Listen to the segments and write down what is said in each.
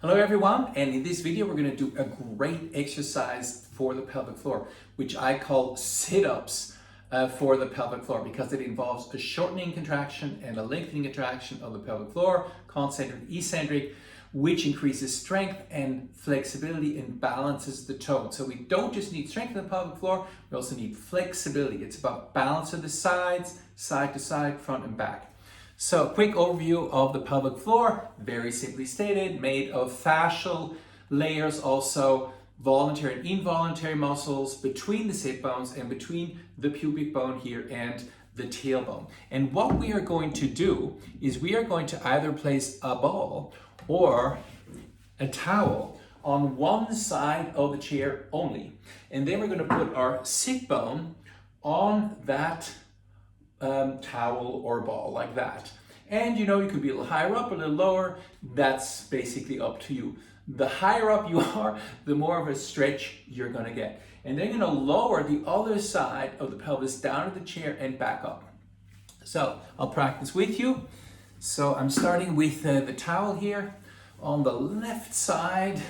Hello everyone, and in this video we're going to do a great exercise for the pelvic floor, which I call sit-ups for the pelvic floor, because it involves a shortening contraction and a lengthening contraction of the pelvic floor, concentric, eccentric, which increases strength and flexibility and balances the tone. So we don't just need strength in the pelvic floor, we also need flexibility. It's about balance of the sides, side to side, front and back. So, quick overview of the pelvic floor, very simply stated, made of fascial layers, also voluntary and involuntary muscles between the sit bones and between the pubic bone here and the tailbone. And what we are going to do is we are going to either place a ball or a towel on one side of the chair only. And then we're going to put our sit bone on that towel or ball like that. And you could be a little higher up, a little lower. That's basically up to you. The higher up you are, the more of a stretch you're going to get. And then you're going to lower the other side of the pelvis down to the chair and back up. So I'll practice with you. So I'm starting with the towel here on the left side.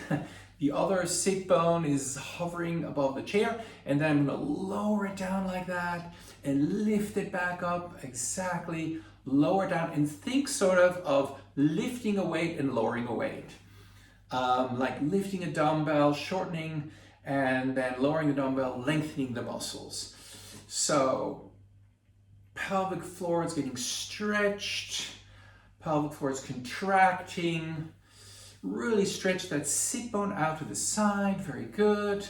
The other sit bone is hovering above the chair, and then I'm going to lower it down like that and lift it back up, exactly, lower down, and think sort of lifting a weight and lowering a weight. Like lifting a dumbbell, shortening, and then lowering the dumbbell, lengthening the muscles. So pelvic floor is getting stretched, pelvic floor is contracting. Really stretch that sit bone out to the side, very good.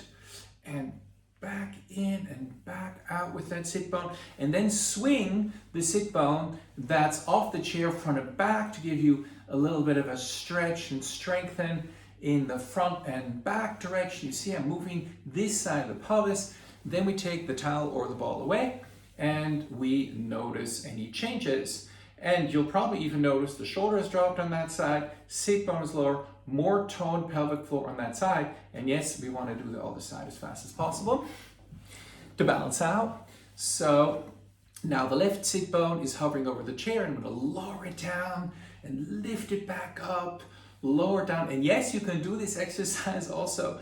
And back in and back out with that sit bone. And then swing the sit bone that's off the chair front and back to give you a little bit of a stretch and strengthen in the front and back direction. You see I'm moving this side of the pelvis. Then we take the towel or the ball away and we notice any changes. And you'll probably even notice the shoulder has dropped on that side, sit bone is lower, more toned pelvic floor on that side. And yes, we want to do the other side as fast as possible to balance out. So now the left sit bone is hovering over the chair. I'm going to lower it down and lift it back up, lower down. And yes, you can do this exercise also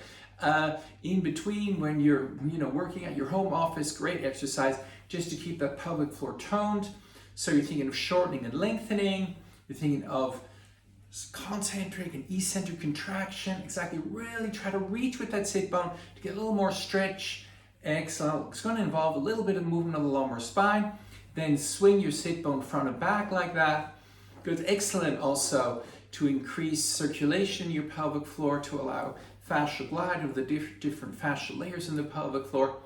in between when you're working at your home office. Great exercise just to keep that pelvic floor toned. So you're thinking of shortening and lengthening, you're thinking of concentric and eccentric contraction, exactly, really try to reach with that sit bone to get a little more stretch. Excellent. It's going to involve a little bit of movement of the lumbar spine. Then swing your sit bone front and back like that. Good, excellent also to increase circulation in your pelvic floor, to allow fascial glide of the different fascial layers in the pelvic floor.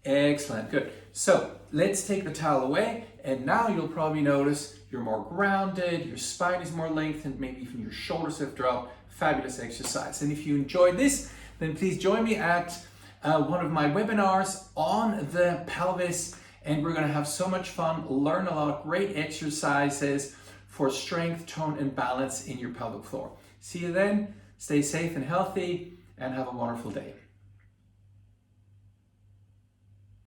Excellent, good. So let's take the towel away, and now you'll probably notice you're more grounded, your spine is more lengthened, maybe even your shoulders have dropped. Fabulous exercise. And if you enjoyed this, then please join me at one of my webinars on the pelvis, and we're going to have so much fun, learn a lot of great exercises for strength, tone, and balance in your pelvic floor. See you then, stay safe and healthy, and have a wonderful day.